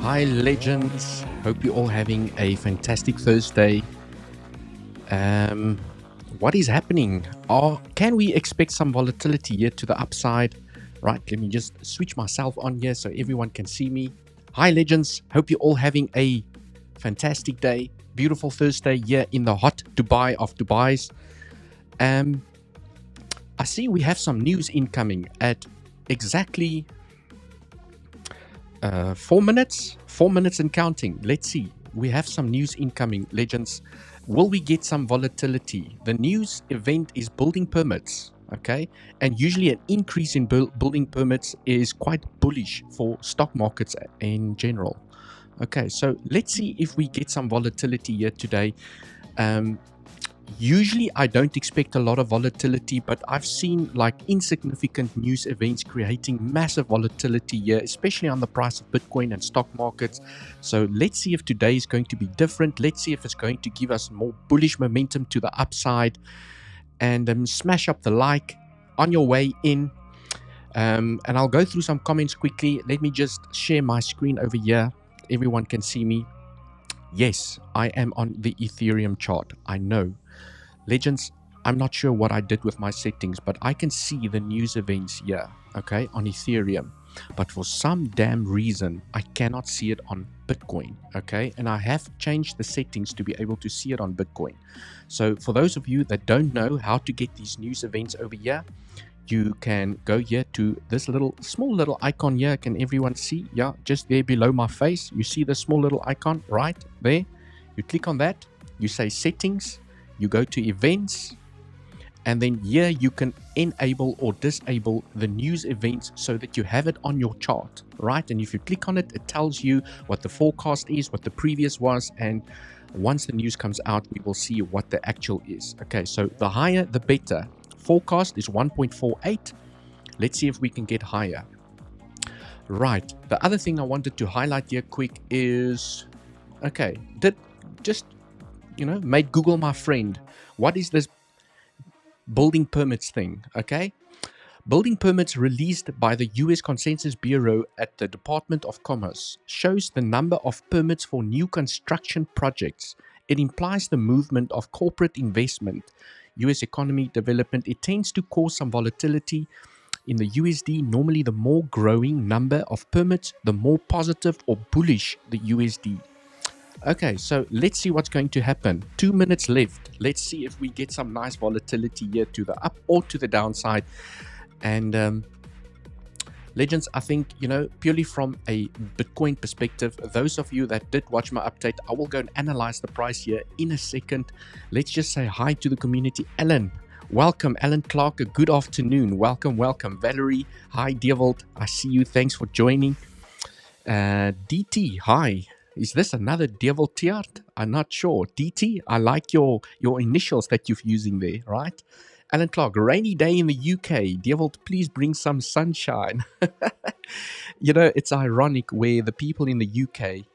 Hi, legends. Hope you're all having a fantastic Thursday. What is happening? Can we expect some volatility here to the upside? Right, let me just switch myself on here so everyone can see me. Hi, legends. Hope you're all having a fantastic day. Beautiful Thursday here in the hot Dubai of Dubai's. I see we have some news incoming at exactly 4 minutes and counting. Let's see, we have some news incoming, legends. Will we get some volatility? The news event is building permits, okay, and usually an increase in building permits is quite bullish for stock markets in general. Okay, so let's see if we get some volatility here today. Usually I don't expect a lot of volatility, but I've seen like insignificant news events creating massive volatility here, especially on the price of Bitcoin and stock markets. So let's see if today is going to be different. Let's see if it's going to give us more bullish momentum to the upside. And smash up the like on your way in. And I'll go through some comments quickly. Let me just share my screen over here. Everyone can see me. Yes, I am on the Ethereum chart. I know. Legends, I'm not sure what I did with my settings, but I can see the news events here, okay, on Ethereum. But for some damn reason, I cannot see it on Bitcoin, okay? And I have changed the settings to be able to see it on Bitcoin. So for those of you that don't know how to get these news events over here, you can go here to this small little icon here. Can everyone see? Yeah, just there below my face. You see the small little icon right there? You click on that. You say settings. You go to events. And then here you can enable or disable the news events so that you have it on your chart, right? And if you click on it, it tells you what the forecast is, what the previous was. And once the news comes out, we will see what the actual is. Okay, so the higher, the better. Forecast is 1.48. Let's see if we can get higher. Right. The other thing I wanted to highlight here quick is, okay, made Google my friend. What is this building permits thing? Okay. Building permits released by the US Consensus Bureau at the Department of Commerce shows the number of permits for new construction projects. It implies the movement of corporate investment, US economy development. It tends to cause some volatility in the USD. Normally, the more growing number of permits, the more positive or bullish the USD. Okay, so let's see what's going to happen. 2 minutes left. Let's see if we get some nice volatility here to the up or to the downside. And legends, I think, purely from a Bitcoin perspective, those of you that did watch my update, I will go and analyze the price here in a second. Let's just say hi to the community. Alan, welcome. Alan Clark, a good afternoon. Welcome. Valerie, hi. Deervold, I see you. Thanks for joining. DT, hi. Is this another Deervold Tiart? I'm not sure. DT, I like your initials that you're using there, right? Alan Clark, rainy day in the UK. Deervold, please bring some sunshine. It's ironic where the people in the UK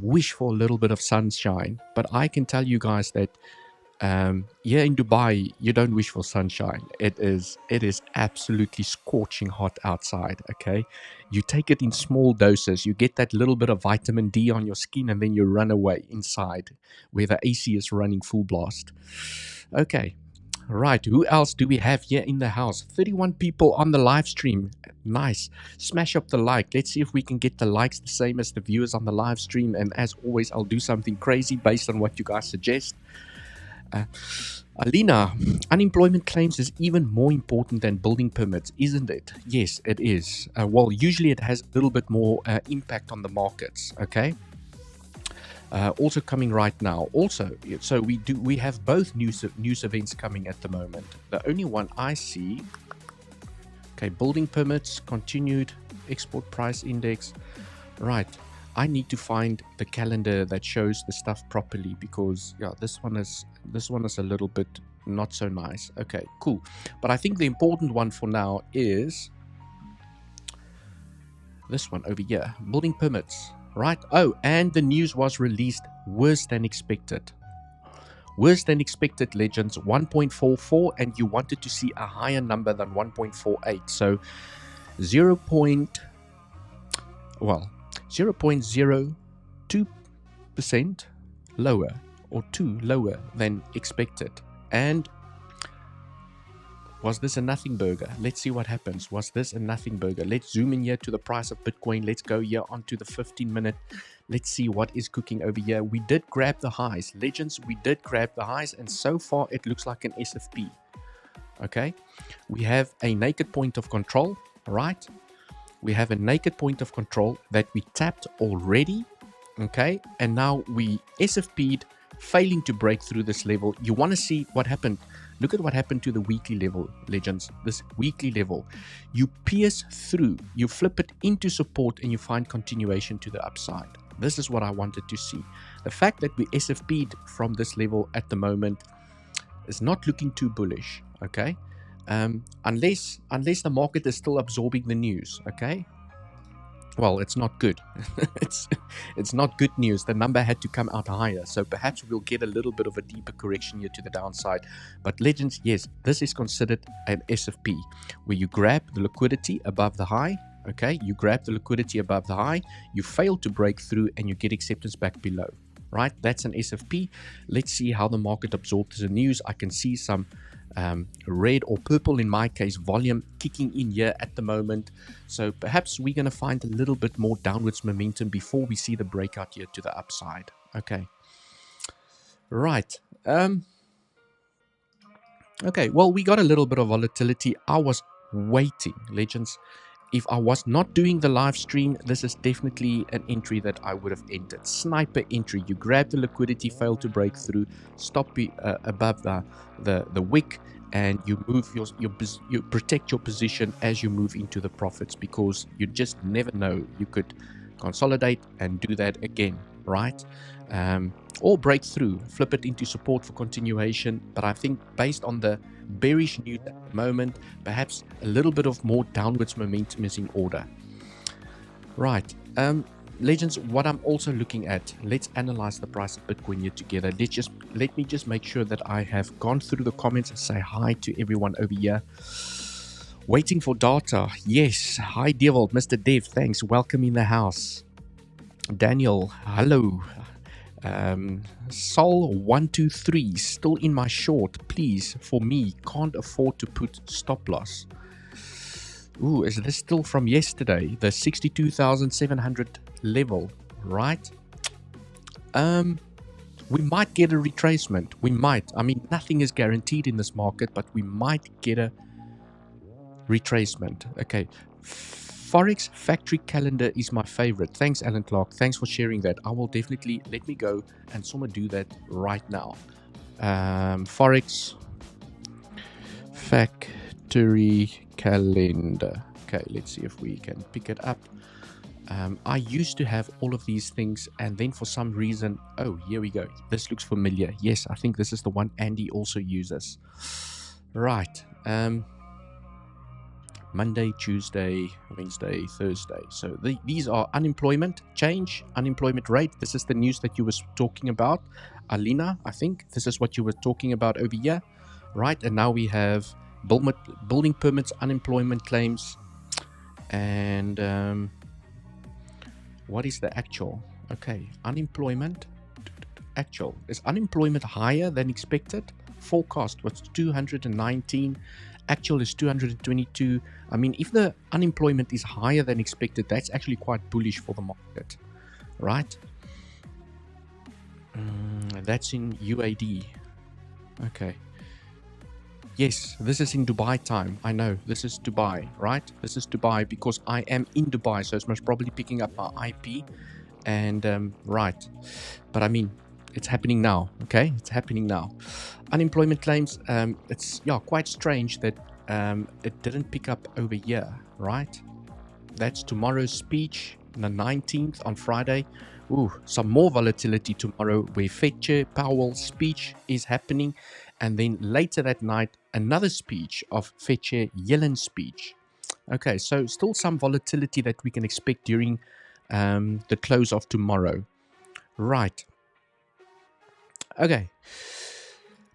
wish for a little bit of sunshine. But I can tell you guys that here in Dubai, you don't wish for sunshine. It is absolutely scorching hot outside, okay? You take it in small doses. You get that little bit of vitamin D on your skin and then you run away inside where the AC is running full blast. Okay. Right, who else do we have here in the house? 31 people on the live stream. Nice. Smash up the like. Let's see if we can get the likes the same as the viewers on the live stream. And as always, I'll do something crazy based on what you guys suggest. Alina, unemployment claims is even more important than building permits, isn't it? Yes, it is. Well, usually it has a little bit more impact on the markets, okay? Also coming right now. Also, so we have both news events coming at the moment. The only one I see, okay, building permits, continued export price index. Right. I need to find the calendar that shows the stuff properly because yeah, this one is a little bit not so nice. Okay, cool. But I think the important one for now is this one over here, building permits. Right. Oh, and the news was released worse than expected. Worse than expected, legends, 1.44, and you wanted to see a higher number than 1.48. So 0.02% lower, or 2 lower than expected. And was this a nothing burger? Let's see what happens. Was this a nothing burger? Let's zoom in here to the price of Bitcoin. Let's go here onto the 15-minute. Let's see what is cooking over here. We did grab the highs. Legends, we did grab the highs, and so far it looks like an SFP. Okay, we have a naked point of control, right? We have a naked point of control that we tapped already, okay? And now we SFP'd, failing to break through this level. You want to see what happened. Look at what happened to the weekly level, legends. This weekly level, you pierce through, you flip it into support, and you find continuation to the upside. This is what I wanted to see. The fact that we SFP'd from this level at the moment is not looking too bullish, okay? Unless the market is still absorbing the news, okay? Well, it's not good. it's not good news. The number had to come out higher, so perhaps we'll get a little bit of a deeper correction here to the downside. But legends, yes, this is considered an SFP, where you grab the liquidity above the high. Okay, you grab the liquidity above the high, you fail to break through, and you get acceptance back below. Right, that's an SFP. Let's see how the market absorbs the news. I can see some red or purple, in my case, volume kicking in here at the moment. So perhaps we're going to find a little bit more downwards momentum before we see the breakout here to the upside. Okay. Right. Okay, well, we got a little bit of volatility. I was waiting, legends. If I was not doing the live stream, this is definitely an entry that I would have entered. Sniper entry. You grab the liquidity, fail to break through, stop above the wick, and you move you protect your position as you move into the profits, because you just never know. You could consolidate and do that again, right? Or break through, flip it into support for continuation. But I think based on the bearish news at the moment, perhaps a little bit of more downwards momentum is in order. Right. Legends, what I'm also looking at, let's analyze the price of Bitcoin here together. Let me just make sure that I have gone through the comments and say hi to everyone over here. Waiting for data. Yes. Hi, Devil. Mr. Dev, thanks. Welcome in the house. Daniel, hello. Sol123, still in my short, please, for me, can't afford to put stop loss. Ooh, is this still from yesterday? The 62,700 level, right? We might get a retracement. We might. I mean, nothing is guaranteed in this market, but we might get a retracement. Okay. Forex factory calendar is my favorite. Thanks, Alan Clark. Thanks for sharing that. I will definitely, let me go and someone do that right now. Forex factory calendar. Okay, let's see if we can pick it up. I used to have all of these things, and then for some reason, oh, here we go. This looks familiar. Yes, I think this is the one Andy also uses. Right. Monday, Tuesday, Wednesday, Thursday. So these are unemployment change, unemployment rate. This is the news that you were talking about. Alina, I think this is what you were talking about over here, right? And now we have building permits, unemployment claims, and what is the actual? Okay, unemployment, actual. Is unemployment higher than expected? Forecast was 219. Actual is 222. I mean, if the unemployment is higher than expected, that's actually quite bullish for the market, right? That's in UAD. Okay. Yes, this is in Dubai time. I know, this is Dubai, right? This is Dubai because I am in Dubai, so it's most probably picking up my IP. And, right. But I mean, it's happening now, okay? It's happening now. Unemployment claims, it's quite strange that it didn't pick up over here, right? That's tomorrow's speech, the 19th on Friday. Ooh, some more volatility tomorrow where Fed Chair Powell's speech is happening. And then later that night, another speech of Fed Chair Yellen's speech. Okay, so still some volatility that we can expect during the close of tomorrow. Right. Okay.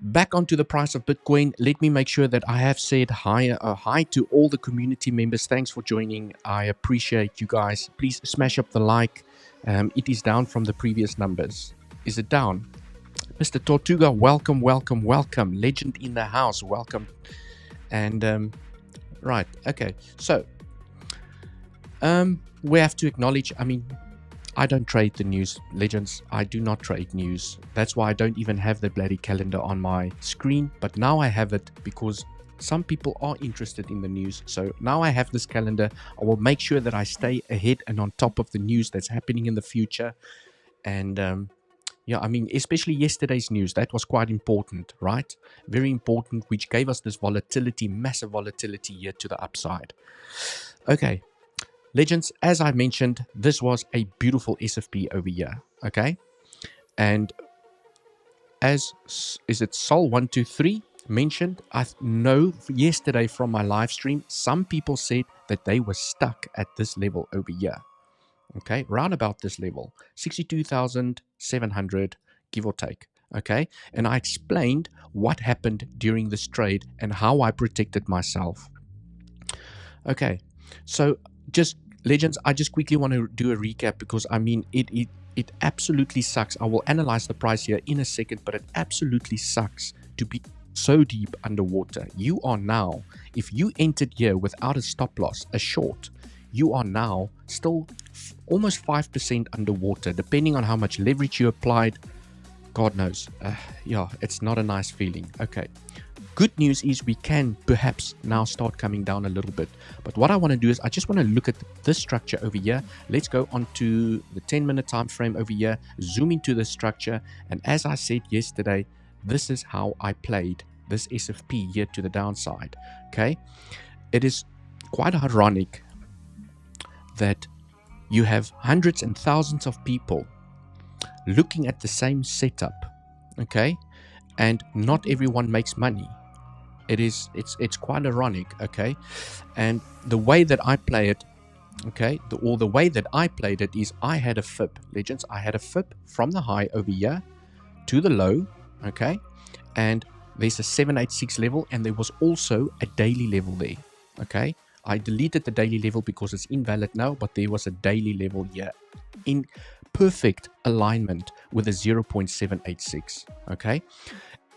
back onto the price of Bitcoin. Let me make sure that I have said hi to all the community members. Thanks for joining. I appreciate you guys. Please smash up the like. It is down from the previous numbers. Is it down? Mr. Tortuga, welcome, welcome, welcome. Legend in the house, welcome. And right, okay. So we have to acknowledge, I mean, I don't trade the news, legends. I do not trade news. That's why I don't even have the bloody calendar on my screen. But now I have it because some people are interested in the news. So now I have this calendar. I will make sure that I stay ahead and on top of the news that's happening in the future. And yeah, I mean, especially yesterday's news, that was quite important, right? Very important, which gave us this volatility, massive volatility here to the upside. Okay. Legends, as I mentioned, this was a beautiful SFP over here, okay? And as, is it Sol123 mentioned, I know yesterday from my live stream, some people said that they were stuck at this level over here, okay? Round about this level, 62,700, give or take, okay? And I explained what happened during this trade and how I protected myself. Okay, so just legends, I just quickly want to do a recap because I mean it absolutely sucks. I will analyze the price here in a second, but it absolutely sucks to be so deep underwater. You are now, if you entered here without a stop loss, a short, you are now still almost 5% underwater, depending on how much leverage you applied. God knows. Yeah, it's not a nice feeling. Okay. Good news is we can perhaps now start coming down a little bit. But what I want to do is I just want to look at this structure over here. Let's go onto the 10-minute time frame over here, zoom into the structure. And as I said yesterday, this is how I played this SFP here to the downside. Okay. It is quite ironic that you have hundreds and thousands of people looking at the same setup. Okay. And not everyone makes money. It's quite ironic, okay? And the way that I play it, okay, the way that I played it is I had a FIP, legends. I had a FIP from the high over here to the low, okay? And there's a 786 level, and there was also a daily level there, okay? I deleted the daily level because it's invalid now, but there was a daily level here in perfect alignment with a 0.786, okay?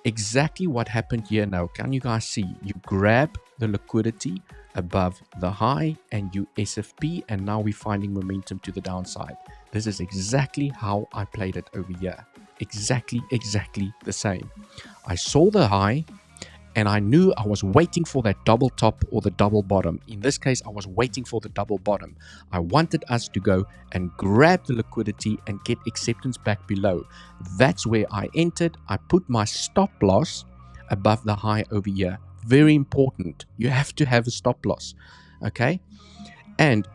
Exactly what happened here now. Can you guys see? You grab the liquidity above the high and you SFP, and now we're finding momentum to the downside. This is exactly how I played it over here. Exactly the same. I saw the high and I knew I was waiting for that double top or the double bottom. In this case, I was waiting for the double bottom. I wanted us to go and grab the liquidity and get acceptance back below. That's where I entered. I put my stop loss above the high over here. Very important. You have to have a stop loss. Okay. And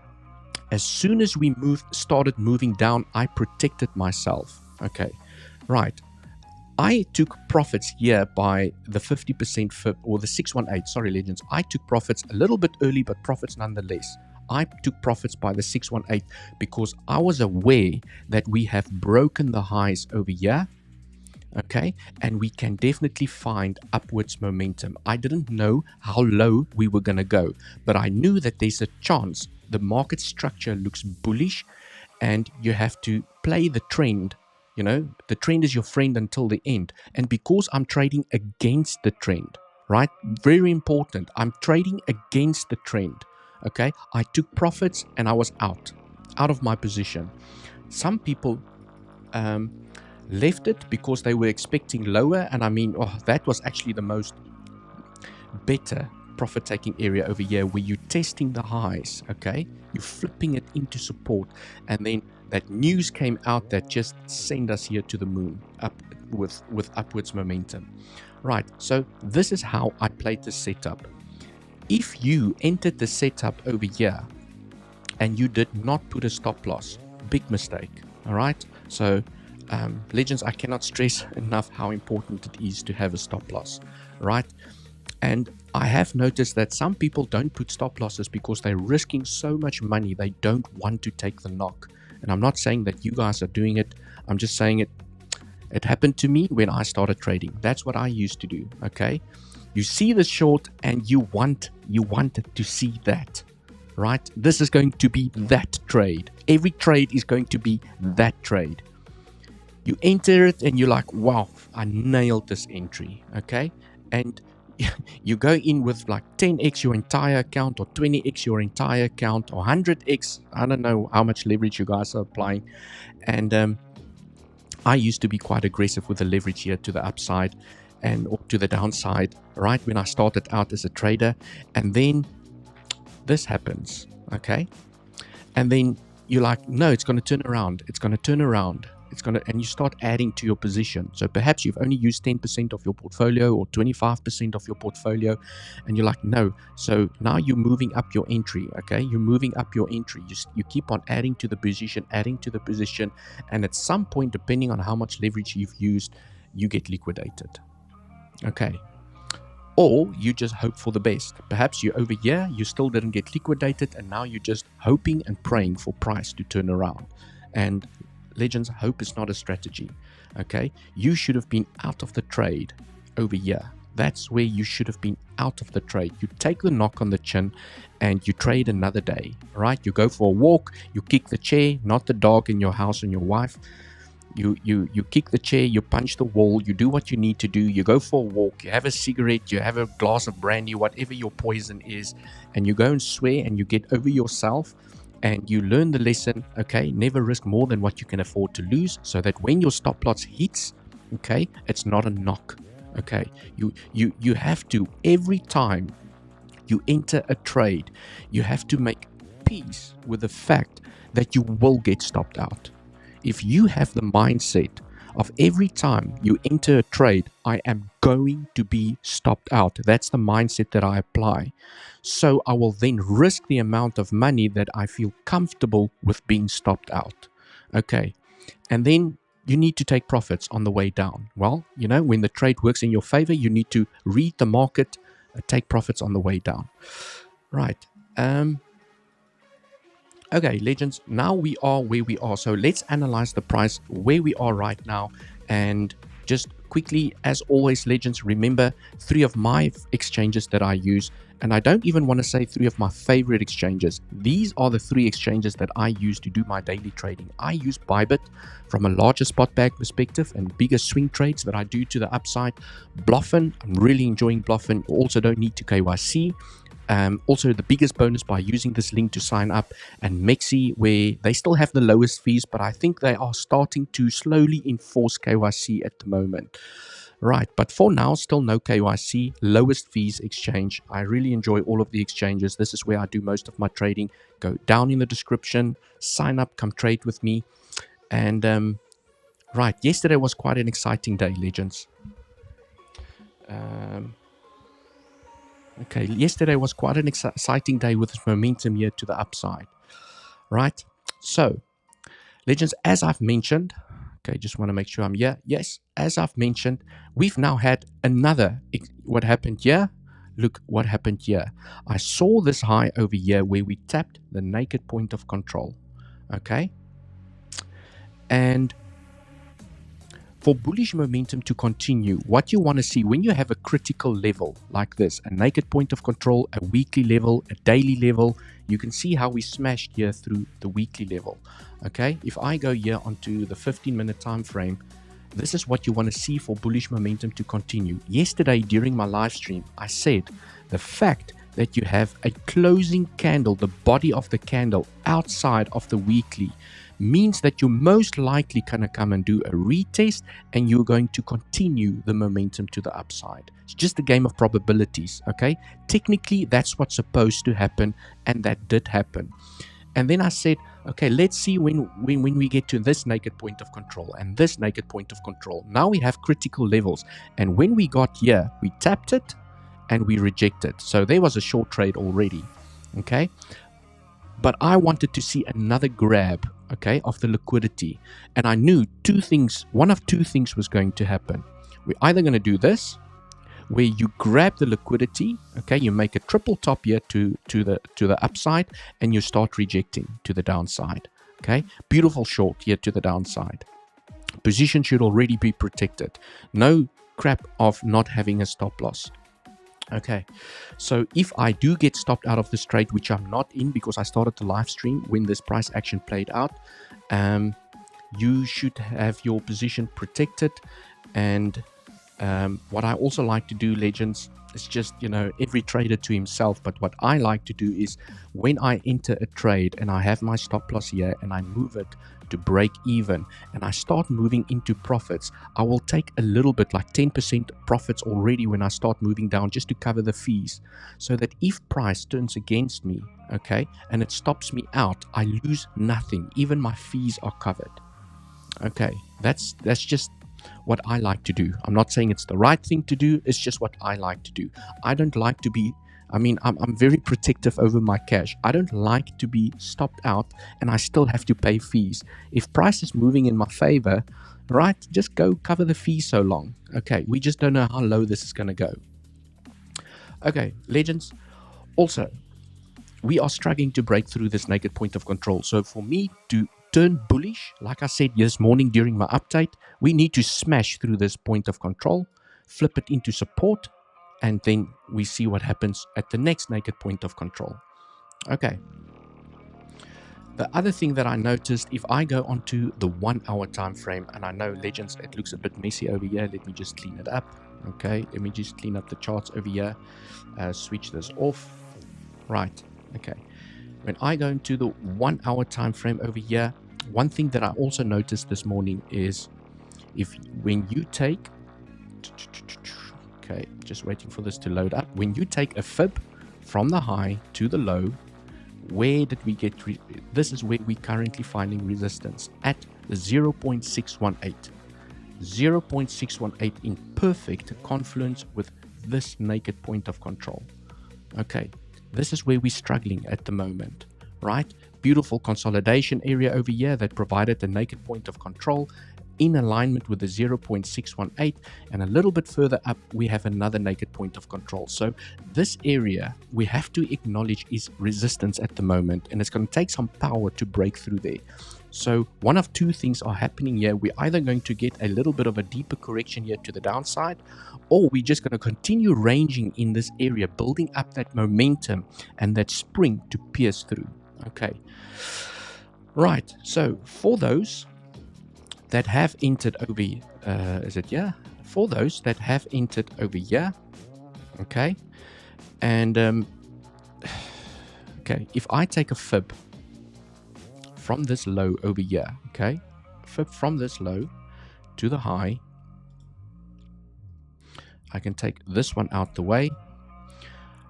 as soon as we started moving down, I protected myself. Okay. Right. I took profits here by the 50% FIP or the 618. Sorry, legends. I took profits a little bit early, but profits nonetheless. I took profits by the 618 because I was aware that we have broken the highs over here. Okay. And we can definitely find upwards momentum. I didn't know how low we were going to go, but I knew that there's a chance. The market structure looks bullish and you have to play the trend. You know, the trend is your friend until the end. And because I'm trading against the trend, right? Very important. I'm trading against the trend. Okay. I took profits and I was out of my position. Some people left it because they were expecting lower. And I mean, oh, that was actually the most better profit taking area over here where you're testing the highs. Okay. You're flipping it into support, and then that news came out that just sent us here to the moon up with upwards momentum. Right, so this is how I played the setup. If you entered the setup over here and you did not put a stop loss, big mistake. All right, so legends, I cannot stress enough how important it is to have a stop loss, right? And I have noticed that some people don't put stop losses because they're risking so much money. They don't want to take the knock. And I'm not saying that you guys are doing it. I'm just saying it. It happened to me when I started trading. That's what I used to do. Okay. You see the short and you want to see that, right? This is going to be that trade. Every trade is going to be that trade. You enter it and you're like, wow, I nailed this entry. Okay. And you go in with like 10x your entire account, or 20x your entire account, or 100x. I don't know how much leverage you guys are applying. And I used to be quite aggressive with the leverage here to the upside and or to the downside, right? When I started out as a trader, and then this happens, okay? And then you're like, no, it's going to turn around. It's going to turn around. And you start adding to your position. So perhaps you've only used 10% of your portfolio or 25% of your portfolio, and you're like, no. So now you're moving up your entry, okay? You're moving up your entry. You keep on adding to the position, and at some point, depending on how much leverage you've used, you get liquidated, okay? Or you just hope for the best. Perhaps you're over here, you still didn't get liquidated, and now you're just hoping and praying for price to turn around. And legends, hope is not a strategy, okay? You should have been out of the trade over here. That's where you should have been out of the trade. You take the knock on the chin and you trade another day, right? You go for a walk, you kick the chair, not the dog in your house and your wife. You kick the chair, you punch the wall, you do what you need to do, you go for a walk, you have a cigarette, you have a glass of brandy, whatever your poison is, and you go and swear and you get over yourself. And you learn the lesson, okay? Never risk more than what you can afford to lose, so that when your stop loss hits, okay, it's not a knock, okay? You have to, every time you enter a trade, you have to make peace with the fact that you will get stopped out. If you have the mindset of every time you enter a trade, I am going to be stopped out. That's the mindset that I apply. So I will then risk the amount of money that I feel comfortable with being stopped out. Okay. And then you need to take profits on the way down. Well, you know, when the trade works in your favor, you need to read the market, take profits on the way down. Right. Okay, legends, now we are where we are. So let's analyze the price where we are right now. And just quickly, as always, legends, remember 3 of my exchanges that I use. And I don't even want to say 3 of my favorite exchanges. These are the 3 exchanges that I use to do my daily trading. I use Bybit from a larger spot bag perspective and bigger swing trades that I do to the upside. Bluffin, I'm really enjoying Bluffin. You also don't need to KYC. Also, the biggest bonus by using this link to sign up, and Mexi, where they still have the lowest fees, but I think they are starting to slowly enforce KYC at the moment. Right, but for now, still no KYC, lowest fees exchange. I really enjoy all of the exchanges. This is where I do most of my trading. Go down in the description, sign up, come trade with me. And right, yesterday was quite an exciting day, legends. Okay, yesterday was quite an exciting day with momentum here to the upside, right? So, legends, as I've mentioned, okay, just want to make sure I'm here. Yes, as I've mentioned, we've now had another, what happened here? Look what happened here. I saw this high over here where we tapped the naked point of control, okay? And for bullish momentum to continue, what you want to see when you have a critical level like this, a naked point of control, a weekly level, a daily level, you can see how we smashed here through the weekly level. Okay, if I go here onto the 15-minute time frame, this is what you want to see for bullish momentum to continue. Yesterday during my live stream, I said the fact that you have a closing candle, the body of the candle outside of the weekly, means that you're most likely going to come and do a retest, and you're going to continue the momentum to the upside. It's just a game of probabilities, okay? Technically, that's what's supposed to happen, and that did happen. And then I said, okay, let's see when we get to this naked point of control and this naked point of control. Now we have critical levels, and when we got here, we tapped it and we rejected. So there was a short trade already, okay? But I wanted to see another grab, okay, of the liquidity. And I knew one of two things was going to happen. We're either going to do this, where you grab the liquidity, okay, you make a triple top here to the upside, and you start rejecting to the downside, okay? Beautiful short here to the downside. Position should already be protected. No crap of not having a stop loss. Okay, so if I do get stopped out of this trade, which I'm not in because I started the live stream when this price action played out, you should have your position protected. And what I also like to do, legends, is just, every trader to himself. But what I like to do is when I enter a trade and I have my stop loss here and I move it to break even and I start moving into profits, I will take a little bit, like 10% profits already when I start moving down, just to cover the fees, so that if price turns against me, okay, and it stops me out, I lose nothing. Even my fees are covered. Okay, that's just what I like to do. I'm not saying it's the right thing to do. It's just what I like to do. I don't like to be, I'm very protective over my cash. I don't like to be stopped out and I still have to pay fees. If price is moving in my favor, right, just go cover the fees so long. Okay, we just don't know how low this is going to go. Okay, legends. Also, we are struggling to break through this naked point of control. So for me to turn bullish, like I said this morning during my update, we need to smash through this point of control, flip it into support, and then we see what happens at the next naked point of control. Okay. The other thing that I noticed, if I go onto the 1 hour time frame, and I know, legends, it looks a bit messy over here. Let me just clean it up. Okay, let me just clean up the charts over here. Switch this off. Right. Okay. When I go into the 1 hour time frame over here, one thing that I also noticed this morning is when you take, okay, just waiting for this to load up. When you take a fib from the high to the low, where did we get? This is where we're currently finding resistance at the 0.618. 0.618 in perfect confluence with this naked point of control. Okay, this is where we're struggling at the moment, right? Beautiful consolidation area over here that provided the naked point of control in alignment with the 0.618, and a little bit further up we have another naked point of control. So this area we have to acknowledge is resistance at the moment, and it's going to take some power to break through there. So one of two things are happening here. We're either going to get a little bit of a deeper correction here to the downside, or we're just going to continue ranging in this area, building up that momentum and that spring to pierce through. Okay, right, so for those that have entered over for those that have entered over here, okay, and okay, if I take a fib from this low over here, okay, fib from this low to the high, I can take this one out the way.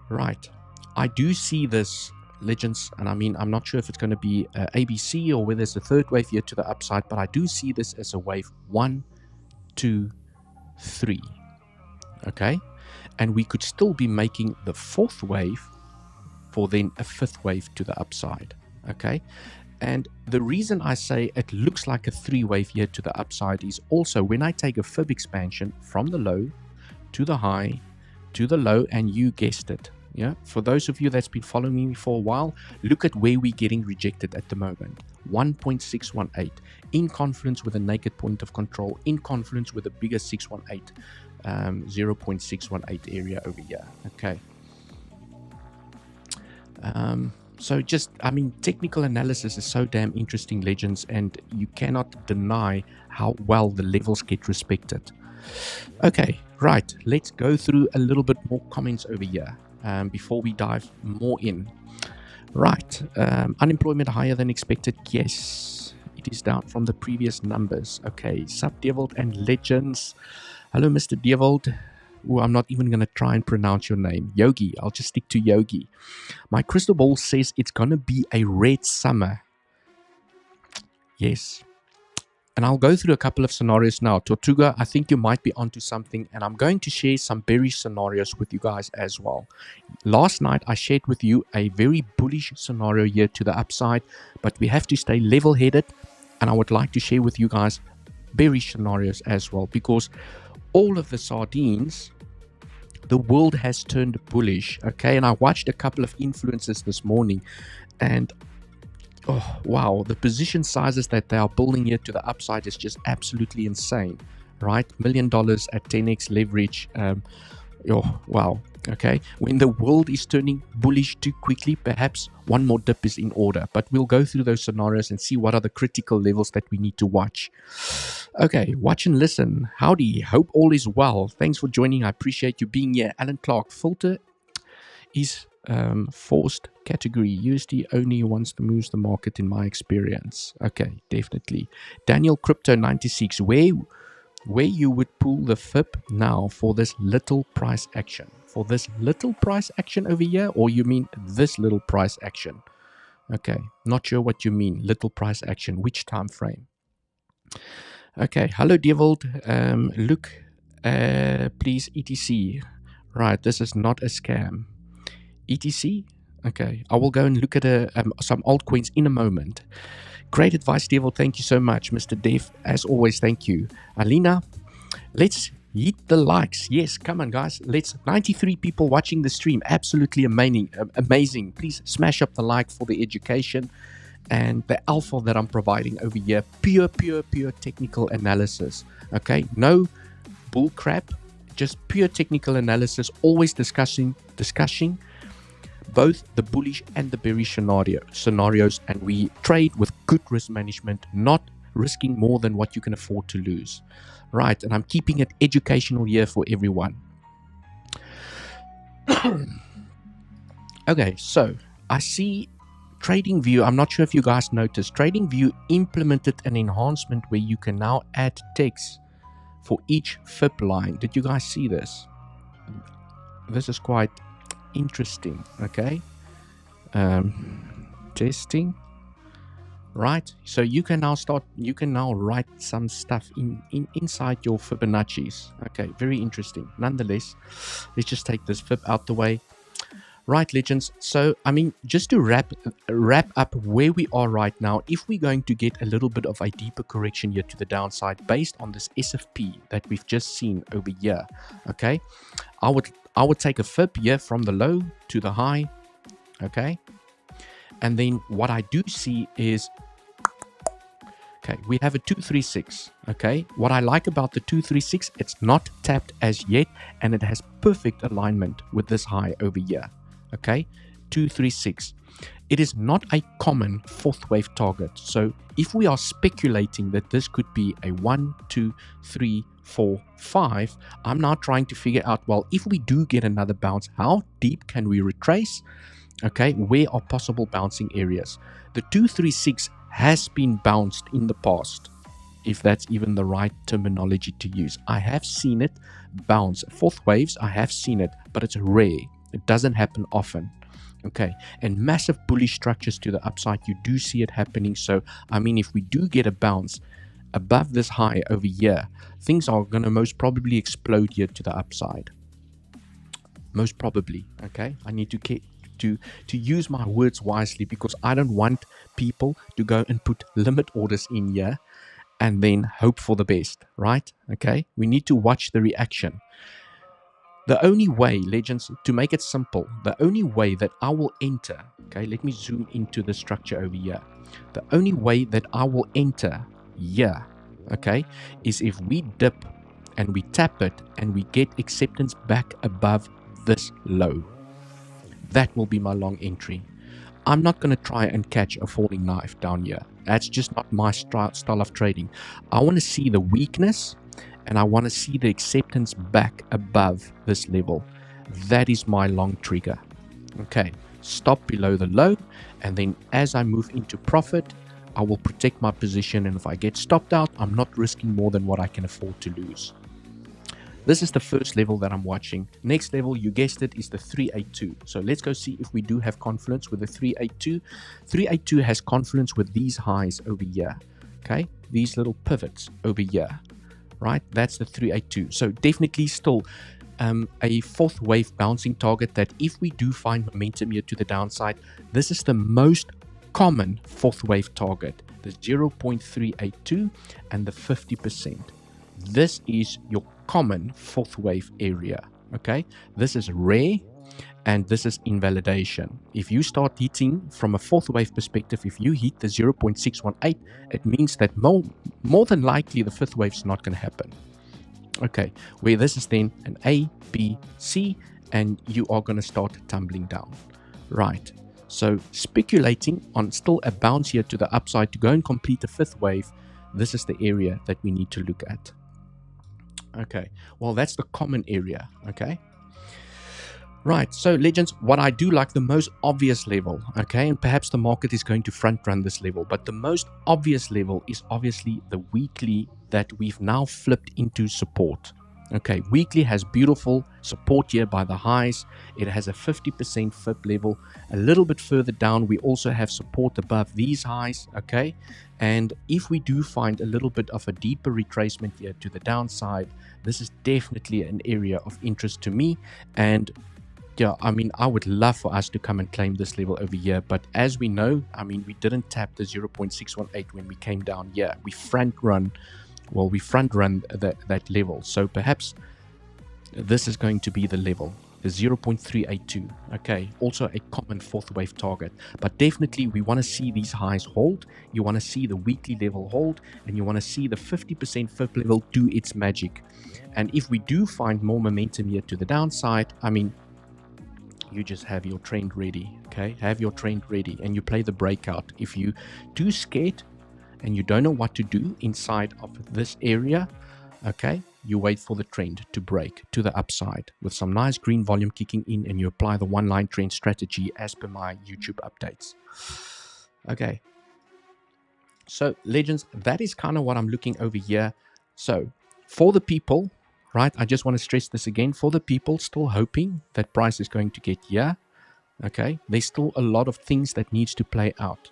Right, I do see this, legends, and I'm not sure if it's going to be ABC or whether it's a third wave here to the upside, but I do see this as a wave 1, 2, 3. Okay, and we could still be making the fourth wave for then a fifth wave to the upside. Okay, and the reason I say it looks like a 3-wave here to the upside is also when I take a fib expansion from the low to the high to the low, and you guessed it. Yeah, for those of you that's been following me for a while, look at where we're getting rejected at the moment. 1.618 in confluence with a naked point of control, in confluence with a bigger 618, 0.618 area over here. Okay. So just, technical analysis is so damn interesting, legends, and you cannot deny how well the levels get respected. Okay, right. Let's go through a little bit more comments over here. Before we dive more in. Right, unemployment higher than expected. Yes, it is down from the previous numbers. Okay, Sub Devilled and Legends. Hello, Mr. Devilled. Oh, I'm not even going to try and pronounce your name. Yogi, I'll just stick to Yogi. My crystal ball says it's going to be a red summer. Yes. And I'll go through a couple of scenarios now. Tortuga, I think you might be onto something, and I'm going to share some bearish scenarios with you guys as well. Last night, I shared with you a very bullish scenario here to the upside, but we have to stay level-headed, and I would like to share with you guys bearish scenarios as well, because all of the sardines, the world has turned bullish, okay? And I watched a couple of influencers this morning, and Oh, wow. The position sizes that they are building here to the upside is just absolutely insane, right? $1 million at 10x leverage. Oh, wow. Okay. When the world is turning bullish too quickly, perhaps one more dip is in order. But we'll go through those scenarios and see what are the critical levels that we need to watch. Okay. Watch and listen. Howdy. Hope all is well. Thanks for joining. I appreciate you being here. Alan Clark. Filter is forced category. USD only wants to move the market in my experience. Okay, definitely. Daniel Crypto 96, where you would pull the FIP now for this little price action? For this little price action over here, or you mean this little price action? Okay, not sure what you mean. Little price action. Which time frame? Okay, hello Devilled. Look, please, ETC. Right, this is not a scam. ETC? Okay, I will go and look at some altcoins in a moment. Great advice, Devil. Thank you so much, Mr. Dev. As always, thank you. Alina, let's hit the likes. Yes, come on, guys. Let's 93 people watching the stream. Absolutely amazing. Please smash up the like for the education and the alpha that I'm providing over here. Pure technical analysis. Okay, no bull crap. Just pure technical analysis. Always discussing both the bullish and the bearish scenarios, and we trade with good risk management, not risking more than what you can afford to lose. Right, and I'm keeping it educational here for everyone. Okay, so I see TradingView. I'm not sure if you guys noticed. TradingView implemented an enhancement where you can now add text for each FIP line. Did you guys see this? This is quite interesting. Okay, testing. Right, so you can now write some stuff inside your Fibonacci's. Okay, very interesting. Nonetheless, let's just take this FIB out the way. Right, legends. So, I mean, just to wrap up where we are right now, if we're going to get a little bit of a deeper correction here to the downside based on this SFP that we've just seen over here, okay, I would take a FIB here from the low to the high, okay, and then what I do see is, okay, we have a 236, okay. What I like about the 236, it's not tapped as yet, and it has perfect alignment with this high over here, okay, 236. It is not a common fourth wave target. So if we are speculating that this could be a 1, 2, 3, 4, 5, I'm now trying to figure out, well, if we do get another bounce, how deep can we retrace? Okay, where are possible bouncing areas? The 236 has been bounced in the past, if that's even the right terminology to use. I have seen it bounce. Fourth waves, I have seen it, but it's rare. It doesn't happen often. Okay, and massive bullish structures to the upside, you do see it happening. So, I mean, if we do get a bounce above this high over here, things are going to most probably explode here to the upside. Most probably, okay? I need to use my words wisely, because I don't want people to go and put limit orders in here and then hope for the best, right? Okay, we need to watch the reaction. The only way, legends, to make it simple, the only way that I will enter, okay, let me zoom into the structure over here. The only way that I will enter here, okay, is if we dip and we tap it and we get acceptance back above this low. That will be my long entry. I'm not going to try and catch a falling knife down here. That's just not my style of trading. I want to see the weakness, and I want to see the acceptance back above this level. That is my long trigger. Okay, stop below the low, and then as I move into profit, I will protect my position, and if I get stopped out, I'm not risking more than what I can afford to lose. This is the first level that I'm watching. Next level, you guessed it, is the 382. So let's go see if we do have confluence with the 382. 382 has confluence with these highs over here. Okay, these little pivots over here. Right, that's the 382. So definitely still a fourth wave bouncing target that if we do find momentum here to the downside, this is the most common fourth wave target, the 0.382 and the 50%. This is your common fourth wave area. Okay, this is rare, and this is invalidation. If you start hitting from a fourth wave perspective, if you hit the 0.618, it means that more than likely the fifth wave is not going to happen. Okay, where this is then an A, B, C, and you are going to start tumbling down. Right, so speculating on still a bounce here to the upside to go and complete the fifth wave, this is the area that we need to look at. Okay, well, that's the common area. Okay, right, so legends, what I do like, the most obvious level, okay, and perhaps the market is going to front run this level, but the most obvious level is obviously the weekly that we've now flipped into support. Okay, weekly has beautiful support here by the highs. It has a 50% fib level. A little bit further down, we also have support above these highs. Okay, and if we do find a little bit of a deeper retracement here to the downside, this is definitely an area of interest to me. And yeah, I mean, I would love for us to come and claim this level over here. But as we know, I mean, we didn't tap the 0.618 when we came down here. We front run that level. So perhaps this is going to be the level, the 0.382. Okay, also a common fourth wave target. But definitely we want to see these highs hold. You want to see the weekly level hold, and you want to see the 50% fib level do its magic. And if we do find more momentum here to the downside, I mean, you just have your trend ready. Okay, have your trend ready, and you play the breakout. If you do scared and you don't know what to do inside of this area, okay, you wait for the trend to break to the upside with some nice green volume kicking in, and you apply the one line trend strategy as per my YouTube updates. Okay, so legends, that is kind of what I'm looking over here. So for the people, right, I just want to stress this again, for the people still hoping that price is going to get here, okay, there's still a lot of things that needs to play out.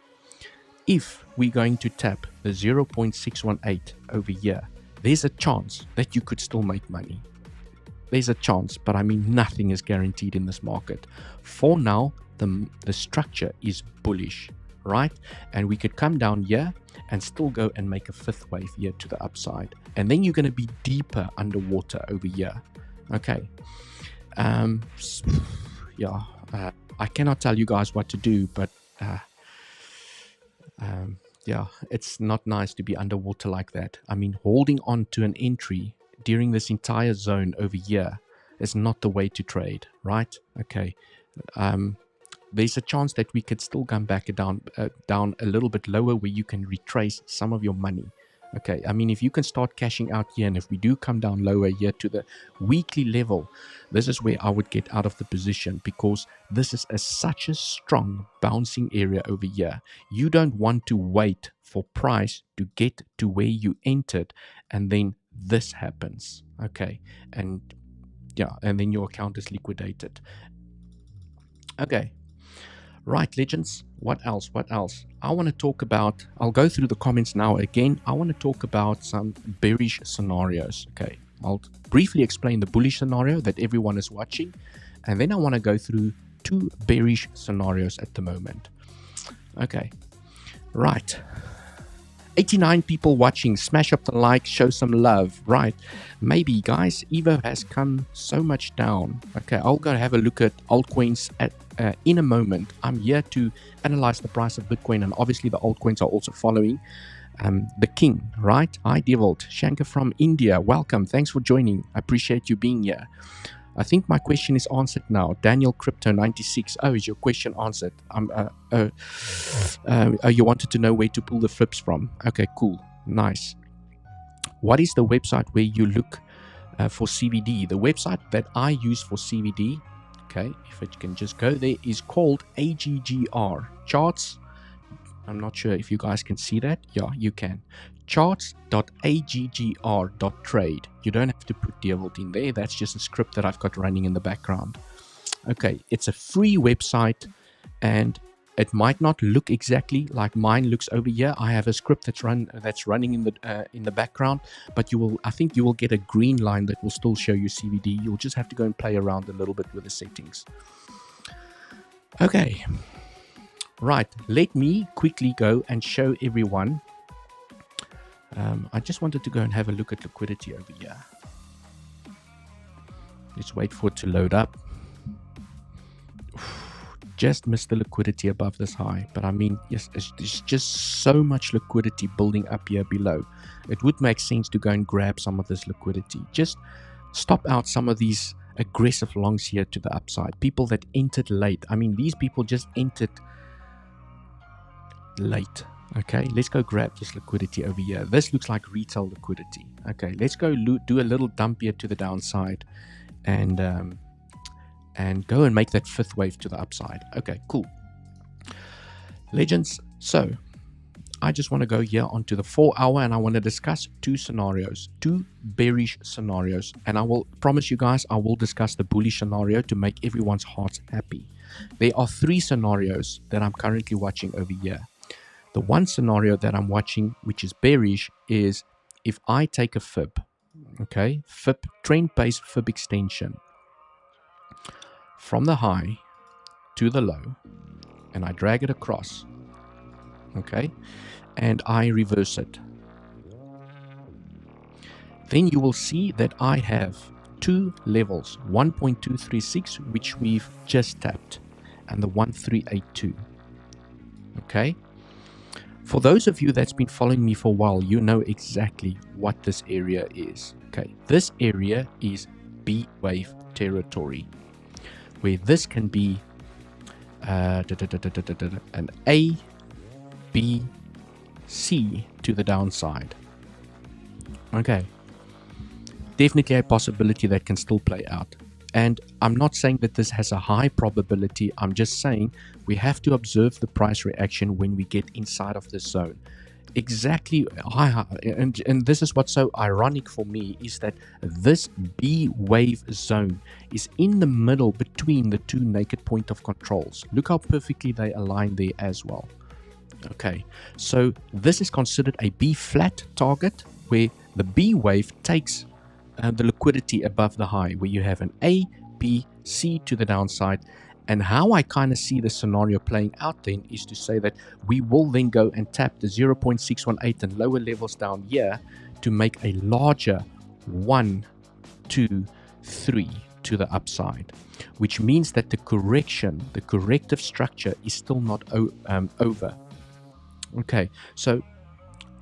If we're going to tap the 0.618 over here, there's a chance that you could still make money. There's a chance, but I mean, nothing is guaranteed in this market. For now, the structure is bullish, right? And we could come down here and still go and make a fifth wave here to the upside. And then you're going to be deeper underwater over here. Okay. Yeah, I cannot tell you guys what to do, but yeah, it's not nice to be underwater like that. I mean, holding on to an entry during this entire zone over here is not the way to trade, right? Okay. There's a chance that we could still come back down a little bit lower where you can retrace some of your money. Okay, I mean, if you can start cashing out here, and if we do come down lower here to the weekly level, this is where I would get out of the position, because this is such a strong bouncing area over here. You don't want to wait for price to get to where you entered, and then this happens. Okay, and yeah, and then your account is liquidated. Okay. Right, legends, what else? I want to talk about, I'll go through the comments now again. I want to talk about some bearish scenarios. Okay, I'll briefly explain the bullish scenario that everyone is watching, and then I want to go through two bearish scenarios at the moment. Okay, right. 89 people watching. Smash up the like, show some love. Right, maybe guys, Evo has come so much down. Okay, I'll go have a look at altcoins in a moment. I'm here to analyze the price of Bitcoin, and obviously the altcoins are also following the king, right? Hi Devolt, Shankar from India, welcome, thanks for joining, I appreciate you being here. I think my question is answered now. Daniel Crypto 96. Oh, is your question answered? You wanted to know where to pull the flips from. Okay, cool, nice. What is the website where you look for CVD? The website that I use for CVD, okay, if it can just go there, is called AGGR charts. I'm not sure if you guys can see that. Yeah, you can. Charts.aggr.trade. You don't have to put Devolt in there. That's just a script that I've got running in the background. Okay, it's a free website, and it might not look exactly like mine looks over here. I have a script that's running in the background, but I think you will get a green line that will still show you CVD. You'll just have to go and play around a little bit with the settings. Okay, right. Let me quickly go and show everyone. I just wanted to go and have a look at liquidity over here. Let's wait for it to load up. just missed the liquidity above this high. But I mean, yes, there's just so much liquidity building up here below. It would make sense to go and grab some of this liquidity. Just stop out some of these aggressive longs here to the upside. People that entered late. I mean, these people just entered late. Okay, let's go grab this liquidity over here. This looks like retail liquidity. Okay, let's go do a little dump here to the downside and go and make that fifth wave to the upside. Okay, cool. Legends, so I just want to go here onto the 4 hour and I want to discuss two scenarios, two bearish scenarios. And I will promise you guys, I will discuss the bullish scenario to make everyone's hearts happy. There are three scenarios that I'm currently watching over here. The one scenario that I'm watching, which is bearish, is if I take a fib, okay, fib, trend-based fib extension from the high to the low, and I drag it across, okay, and I reverse it, then you will see that I have two levels, 1.236, which we've just tapped, and the 1382, okay. For those of you that's been following me for a while, you know exactly what this area is. Okay, this area is B wave territory, where this can be an A, B, C to the downside. Okay, definitely a possibility that can still play out. And I'm not saying that this has a high probability. I'm just saying we have to observe the price reaction when we get inside of this zone. Exactly, and this is what's so ironic for me, is that this B wave zone is in the middle between the two naked point of controls. Look how perfectly they align there as well. Okay, so this is considered a B flat target, where the B wave takes the liquidity above the high, where you have an A, B, C to the downside. And how I kind of see the scenario playing out then is to say that we will then go and tap the 0.618 and lower levels down here to make a larger 1, 2, 3 to the upside, which means that the correction, the corrective structure is still not over. Okay, so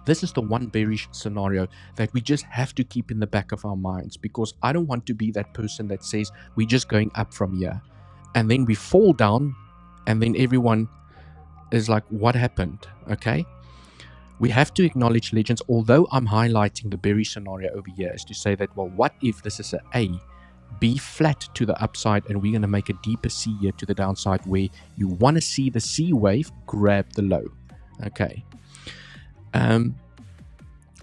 this is the one bearish scenario that we just have to keep in the back of our minds, because I don't want to be that person that says we're just going up from here and then we fall down and then everyone is like, what happened? Okay, we have to acknowledge, legends, although I'm highlighting the bearish scenario over here, is to say that, well, what if this is A, B flat to the upside, and we're going to make a deeper C here to the downside, where you want to see the C wave grab the low. Okay,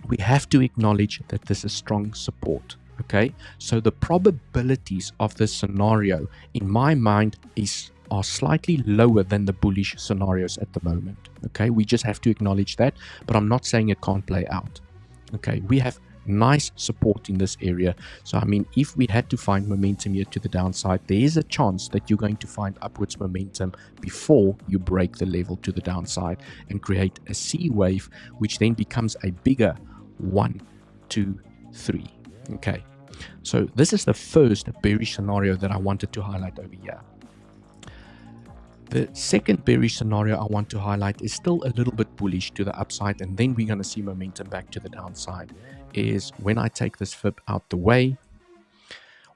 we have to acknowledge that this is strong support. Okay, so the probabilities of this scenario in my mind are slightly lower than the bullish scenarios at the moment. Okay, we just have to acknowledge that, but I'm not saying it can't play out. Okay, we have nice support in this area. So I mean, if we had to find momentum here to the downside, there is a chance that you're going to find upwards momentum before you break the level to the downside and create a C wave, which then becomes a bigger 1, 2, 3. Okay, so this is the first bearish scenario that I wanted to highlight over here. The second bearish scenario I want to highlight is still a little bit bullish to the upside, and then we're going to see momentum back to the downside, is when I take this fib out the way.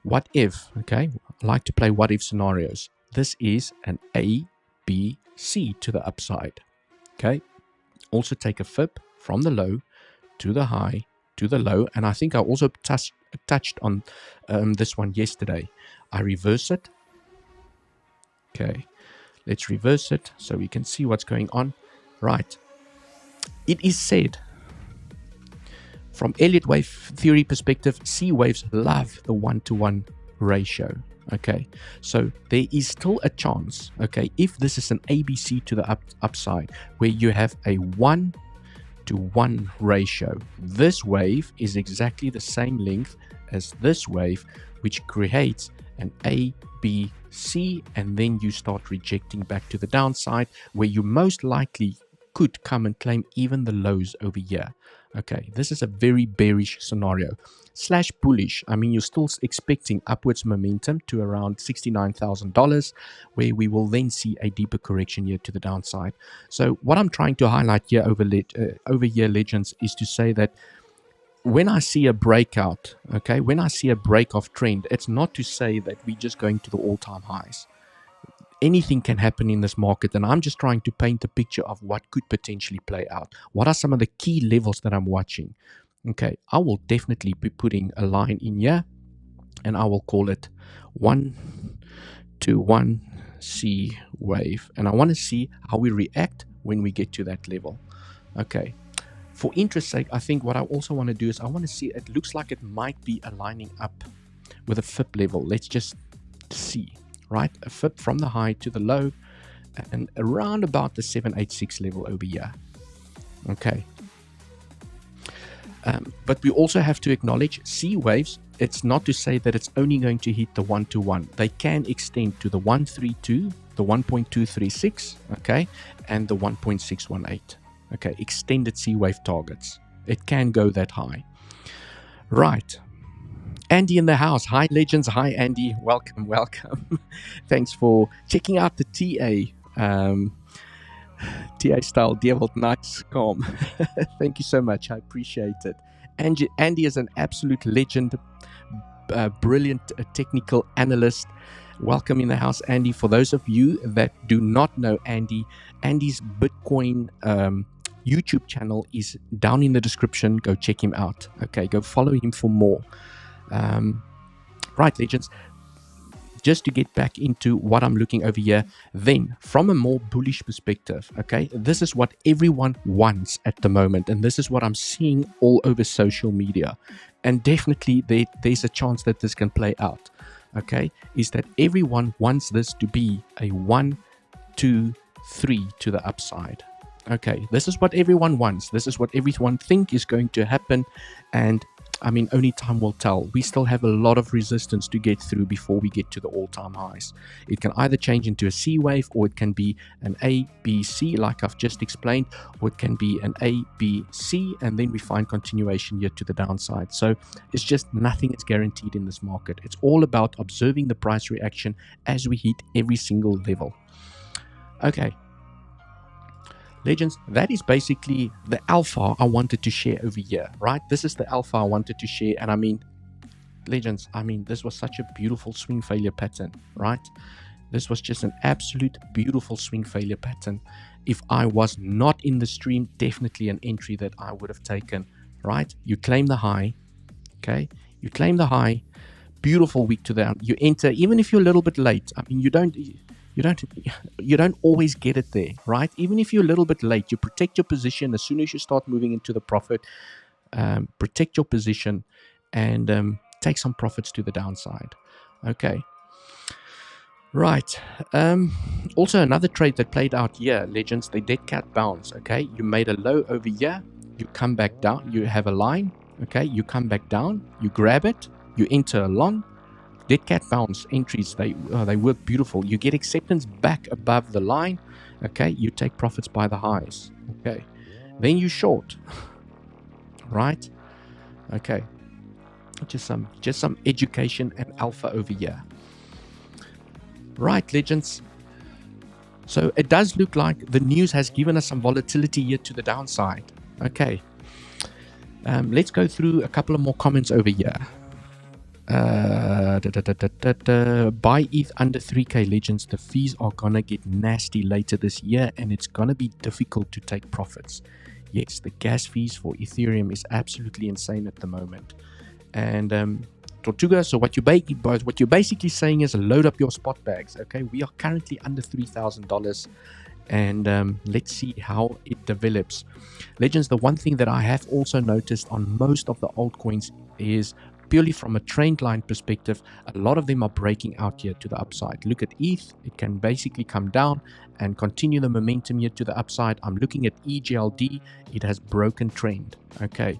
What if, okay, I like to play what if scenarios. This is an A, B, C to the upside. Okay, also take a fib from the low to the high to the low, and I think I also touched on this one yesterday. I reverse it. Okay, let's reverse it so we can see what's going on. Right, it is said from Elliott wave theory perspective, C waves love the 1-to-1 ratio. Okay, so there is still a chance, okay, if this is an ABC to the upside, where you have a 1-to-1 ratio. This wave is exactly the same length as this wave, which creates an A, B, C, and then you start rejecting back to the downside, where you most likely could come and claim even the lows over here. Okay, this is a very bearish scenario. Slash bullish, I mean, you're still expecting upwards momentum to around $69,000, where we will then see a deeper correction here to the downside. So what I'm trying to highlight here over here, legends, is to say that when I see a breakout, okay, when I see a break of trend, it's not to say that we're just going to the all-time highs. Anything can happen in this market, and I'm just trying to paint a picture of what could potentially play out. What are some of the key levels that I'm watching? Okay, I will definitely be putting a line in here, and I will call it 121 C wave, and I want to see how we react when we get to that level. Okay, for interest sake, I think what I also want to do is I want to see, it looks like it might be aligning up with a FIP level. Let's just see, right? A FIP from the high to the low and around about the 786 level over here. Okay. But we also have to acknowledge C waves. It's not to say that it's only going to hit the 121. They can extend to the 132, the 1.236, okay, and the 1.618. Okay, extended C wave targets. It can go that high. Right. Andy in the house. Hi, legends. Hi, Andy. Welcome, welcome. Thanks for checking out the TA. TA style Devil Nice calm. Thank you so much. I appreciate it. Andy is an absolute legend, brilliant technical analyst. Welcome in the house, Andy. For those of you that do not know Andy, Andy's Bitcoin YouTube channel is down in the description. Go check him out. Okay, go follow him for more. Right, legends. Just to get back into what I'm looking over here, then from a more bullish perspective, okay, this is what everyone wants at the moment, and this is what I'm seeing all over social media, and definitely there's a chance that this can play out, okay, is that everyone wants this to be a 1, 2, 3 to the upside. Okay, this is what everyone wants. This is what everyone think is going to happen, and I mean, only time will tell. We still have a lot of resistance to get through before we get to the all-time highs. It can either change into a C wave, or it can be an A, B, C, like I've just explained, or it can be an A, B, C, and then we find continuation here to the downside. So it's just nothing is guaranteed in this market. It's all about observing the price reaction as we hit every single level. Okay. Legends, that is basically the alpha I wanted to share over here, right? This is the alpha I wanted to share. And I mean, legends, I mean, this was such a beautiful swing failure pattern, right? This was just an absolute beautiful swing failure pattern. If I was not in the stream, definitely an entry that I would have taken, right? You claim the high, okay? You claim the high, beautiful week to the, you enter, even if you're a little bit late. I mean, you don't always get it there, right? Even if you're a little bit late, you protect your position. As soon as you start moving into the profit, protect your position and take some profits to the downside. Okay. Right. Also, another trade that played out here, legends, the dead cat bounce. Okay. You made a low over here. You come back down. You have a line. Okay. You come back down. You grab it. You enter a long. Dead cat bounce entries, they work beautiful. You get acceptance back above the line. Okay, you take profits by the highs. Okay, then you short. Right? Okay, just some education and alpha over here. Right, legends. So it does look like the news has given us some volatility here to the downside. Okay, let's go through a couple of more comments over here. Buy ETH under 3K, legends. The fees are gonna get nasty later this year, and it's gonna be difficult to take profits. Yes, the gas fees for Ethereum is absolutely insane at the moment. And Tortuga, so what you're basically saying is load up your spot bags. Okay, we are currently under $3,000, and let's see how it develops. Legends, the one thing that I have also noticed on most of the altcoins is, purely from a trend line perspective, a lot of them are breaking out here to the upside. Look at ETH, it can basically come down and continue the momentum here to the upside. I'm looking at EGLD, it has broken trend. Okay,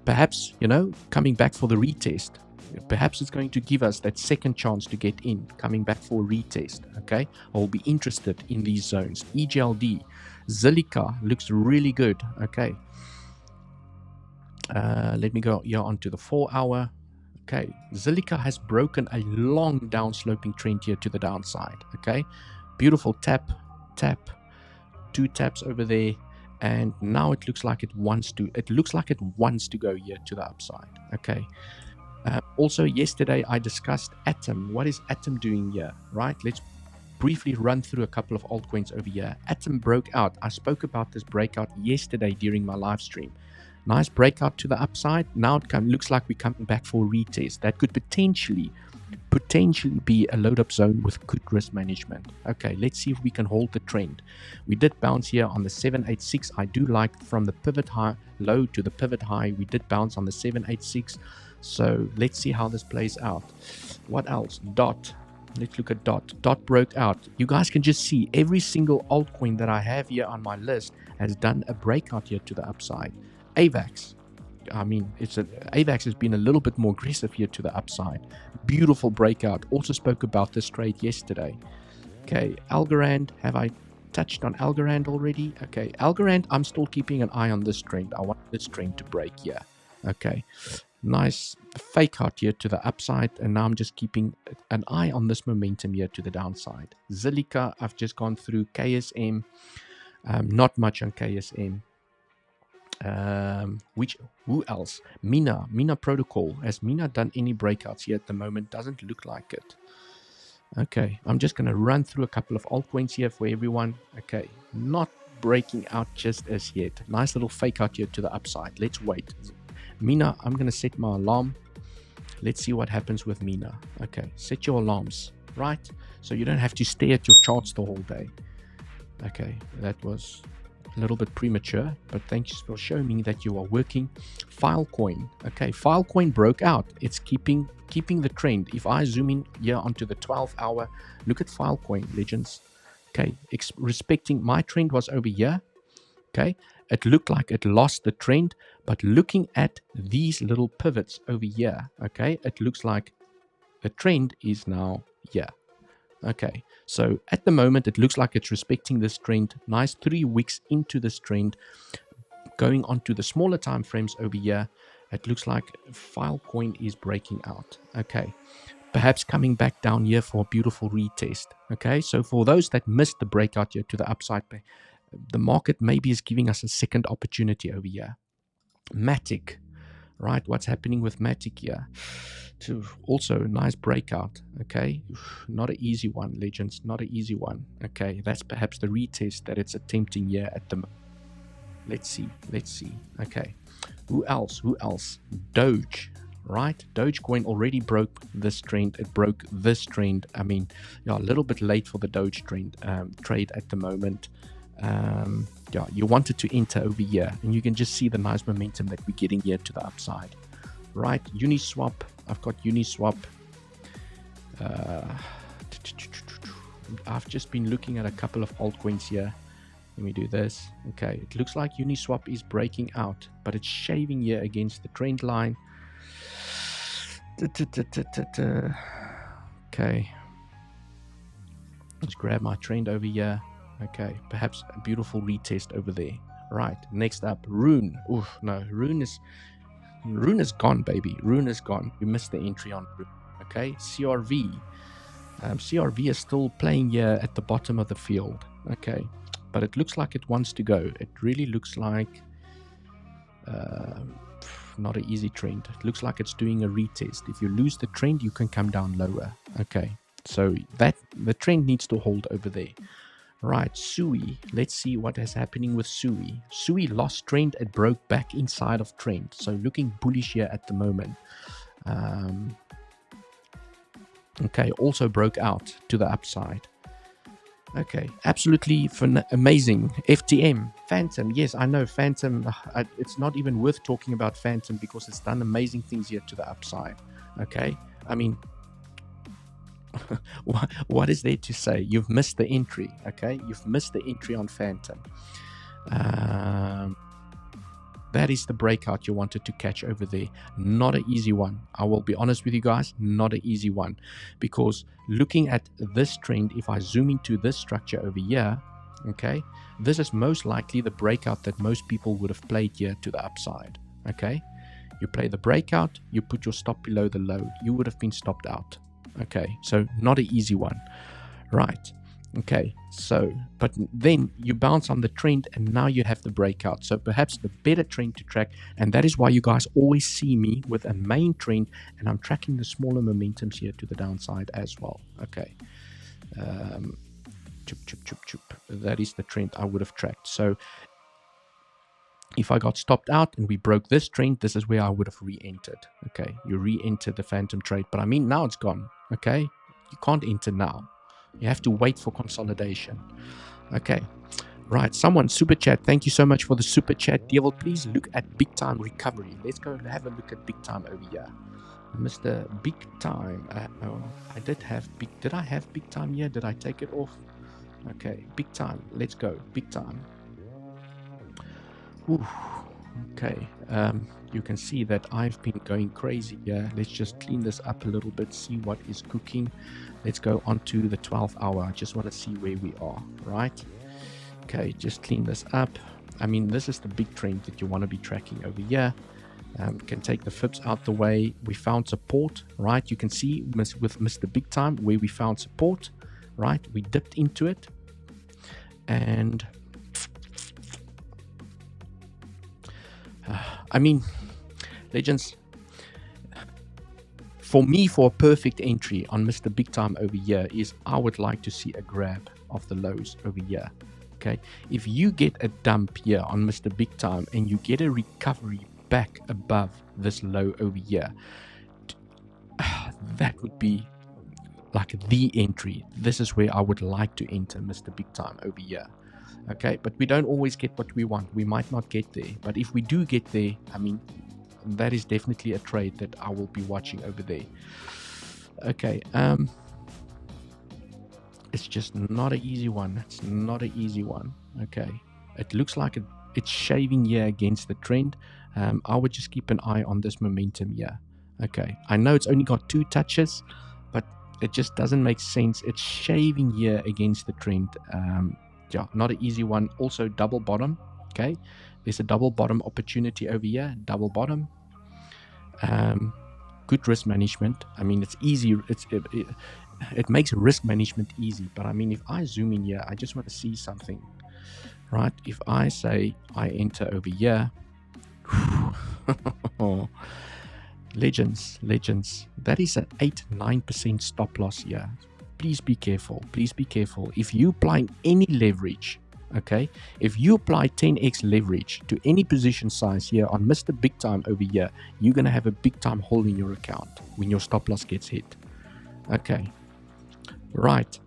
perhaps, you know, coming back for the retest. Perhaps it's going to give us that second chance to get in, coming back for a retest. Okay, I'll be interested in these zones. EGLD, Zilliqa looks really good. Okay. Let me go here onto the 4 hour. Okay, Zilliqa has broken a long downsloping trend here to the downside. Okay, beautiful tap, tap, 2 taps over there, and now it looks like it wants to. It looks like it wants to go here to the upside. Okay. Also, yesterday I discussed Atom. What is Atom doing here? Right. Let's briefly run through a couple of altcoins over here. Atom broke out. I spoke about this breakout yesterday during my live stream. Nice breakout to the upside. Now it looks like we're coming back for a retest. That could potentially be a load up zone with good risk management. Okay, let's see if we can hold the trend. We did bounce here on the 786. I do like from the pivot high low to the pivot high. We did bounce on the 786. So let's see how this plays out. What else? Dot. Let's look at Dot. Dot broke out. You guys can just see every single altcoin that I have here on my list has done a breakout here to the upside. AVAX. I mean, AVAX has been a little bit more aggressive here to the upside. Beautiful breakout. Also spoke about this trade yesterday. Okay, Algorand. Have I touched on Algorand already? Okay, Algorand, I'm still keeping an eye on this trend. I want this trend to break here. Okay, nice fake out here to the upside, and now I'm just keeping an eye on this momentum here to the downside. Zilliqa, I've just gone through KSM. Not much on KSM. Who else? Mina Protocol. Has Mina done any breakouts here at the moment? Doesn't look like it. Okay, I'm just going to run through a couple of altcoins here for everyone. Okay, not breaking out just as yet. Nice little fake out here to the upside. Let's wait. Mina, I'm going to set my alarm. Let's see what happens with Mina. Okay, set your alarms, right? So you don't have to stare at your charts the whole day. Okay, that was a little bit premature, but thanks for showing me that you are working. Filecoin. Okay, Filecoin broke out. It's keeping the trend. If I zoom in here onto the 12 hour, look at Filecoin, legends. Okay, respecting my trend was over here. Okay, it looked like it lost the trend, but looking at these little pivots over here, okay, it looks like the trend is now here. Okay, so at the moment it looks like it's respecting this trend. Nice 3 weeks into this trend. Going on to the smaller time frames over here, it looks like Filecoin is breaking out. Okay, perhaps coming back down here for a beautiful retest. Okay, so for those that missed the breakout here to the upside, the market maybe is giving us a second opportunity over here. Matic, right? What's happening with Matic here? Also nice breakout. Okay, not an easy one, legends, not an easy one. Okay, that's perhaps the retest that it's attempting here at the moment. Let's see. Okay, who else? Doge, right? Dogecoin already broke this trend. It broke this trend. I mean, yeah, a little bit late for the Doge trend trade at the moment. Yeah, you wanted to enter over here, and you can just see the nice momentum that we're getting here to the upside. Right, Uniswap. I've got Uniswap. I've just been looking at a couple of altcoins here. Let me do this. Okay, it looks like Uniswap is breaking out, but it's shaving here against the trend line. Okay, let's grab my trend over here. Okay, perhaps a beautiful retest over there. Right, next up, Rune. Oof, no, Rune is gone, baby. Rune is gone. You missed the entry on Rune. Okay, CRV. CRV is still playing here at the bottom of the field. Okay, but it looks like it wants to go. It really looks like not an easy trend. It looks like it's doing a retest. If you lose the trend, you can come down lower. Okay, so that the trend needs to hold over there. Right, Sui. Let's see what is happening with Sui. Sui lost trend. It broke back inside of trend. So looking bullish here at the moment. Okay, also broke out to the upside. Okay, absolutely amazing. FTM, Phantom. Yes, I know Phantom. It's not even worth talking about Phantom because it's done amazing things here to the upside. Okay, I mean, what is there to say? You've missed the entry. Okay, you've missed the entry on Phantom. That is the breakout you wanted to catch over there. Not an easy one. I will be honest with you guys, not an easy one. Because looking at this trend, if I zoom into this structure over here, okay, this is most likely the breakout that most people would have played here to the upside. Okay, You play the breakout, you put your stop below the low, you would have been stopped out. Okay, so not an easy one, right? Okay, so, but then you bounce on the trend and now you have the breakout. So perhaps the better trend to track, and that is why you guys always see me with a main trend, and I'm tracking the smaller momentums here to the downside as well. Okay, that is the trend I would have tracked. So if I got stopped out and we broke this trend, this is where I would have re-entered. Okay, you re-enter the phantom trade, but I mean now it's gone. Okay, you can't enter now. You have to wait for consolidation. Okay, right. Someone super chat. Thank you so much for the super chat, Devil. Please look at big time recovery. Let's go have a look at big time over here, Mr. Big Time. Oh, I did have big. Did I have big time here? Did I take it off? Okay, big time. Let's go. Big time. Ooh, okay, you can see that I've been going crazy here. Let's just clean this up a little bit, see what is cooking. Let's go on to the 12 hour. I just want to see where we are, right? Okay, just clean this up. I mean, this is the big trend that you want to be tracking over here. Can take the fibs out the way. We found support, right? You can see with Mr. Big Time where we found support, right? We dipped into it and I mean, legends, for me, for a perfect entry on Mr. Big Time over here is I would like to see a grab of the lows over here. Okay, if you get a dump here on Mr. Big Time and you get a recovery back above this low over here, that would be like the entry. This is where I would like to enter Mr. Big Time over here. Okay, but we don't always get what we want. We might not get there, but if we do get there, I mean, that is definitely a trade that I will be watching over there. Okay, it's just not an easy one. It's not an easy one. Okay, it looks like it's shaving here against the trend. I would just keep an eye on this momentum here. Okay, I know it's only got 2 touches, but it just doesn't make sense. It's shaving here against the trend. Yeah, not an easy one. Also double bottom. Okay, there's a double bottom opportunity over here. Double bottom. Good risk management. I mean, it's easy. It makes risk management easy. But I mean, if I zoom in here, I just want to see something, right? If I say I enter over here, legends. That is an 8-9% stop loss here. Please be careful. Please be careful. If you apply any leverage, okay, if you apply 10x leverage to any position size here on Mr. Big Time over here, you're going to have a big time hole in your account when your stop loss gets hit. Okay, right.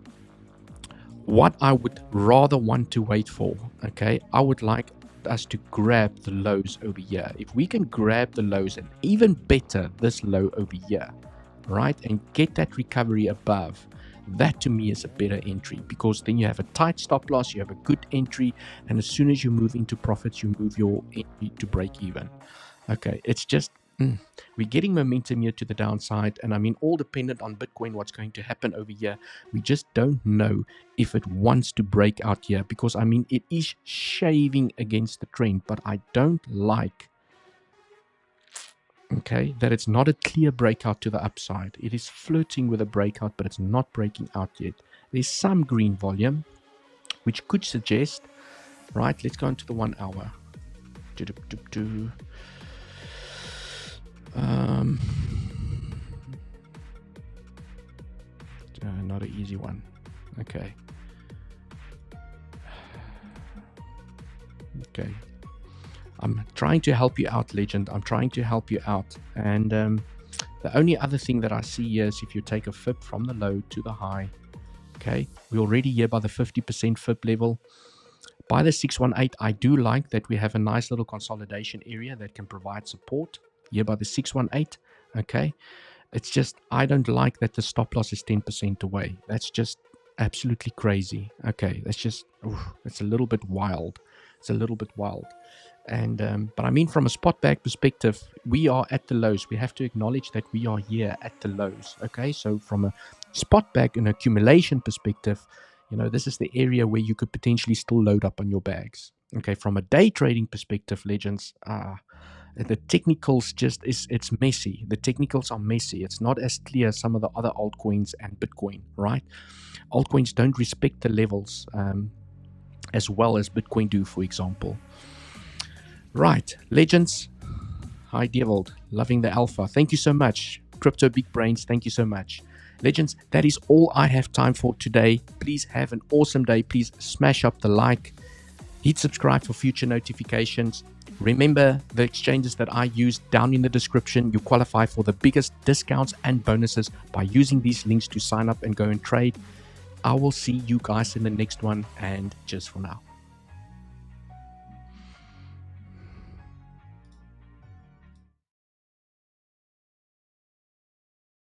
What I would rather want to wait for, okay, I would like us to grab the lows over here. If we can grab the lows and even better this low over here, right, and get that recovery above, that to me is a better entry, because then you have a tight stop loss, you have a good entry, and as soon as you move into profits, you move your entry to break even. Okay, it's just we're getting momentum here to the downside, and I mean, all dependent on Bitcoin, what's going to happen over here. We just don't know if it wants to break out here, because I mean, it is shaving against the trend, but I don't like, okay, that it's not a clear breakout to the upside. It is flirting with a breakout, but it's not breaking out yet. There's some green volume, which could suggest, right, let's go into the 1 hour. Not an easy one. Okay. Okay. I'm trying to help you out, legend. I'm trying to help you out. And the only other thing that I see here is if you take a fib from the low to the high. Okay. We're already here by the 50% fib level. By the 618, I do like that we have a nice little consolidation area that can provide support here by the 618. Okay. It's just, I don't like that the stop loss is 10% away. That's just absolutely crazy. Okay. That's just, it's a little bit wild. It's a little bit wild. And but I mean, from a spot bag perspective, we are at the lows. We have to acknowledge that we are here at the lows. Okay, so from a spot bag and accumulation perspective, you know, this is the area where you could potentially still load up on your bags. Okay, from a day trading perspective, legends, The technicals it's messy. The technicals are messy. It's not as clear as some of the other altcoins and Bitcoin, right? Altcoins don't respect the levels as well as Bitcoin do, for example. Right, legends. Hi, Devold. Loving the alpha. Thank you so much. Crypto Big Brains, thank you so much. Legends, that is all I have time for today. Please have an awesome day. Please smash up the like. Hit subscribe for future notifications. Remember the exchanges that I use down in the description. You qualify for the biggest discounts and bonuses by using these links to sign up and go and trade. I will see you guys in the next one, and just for now.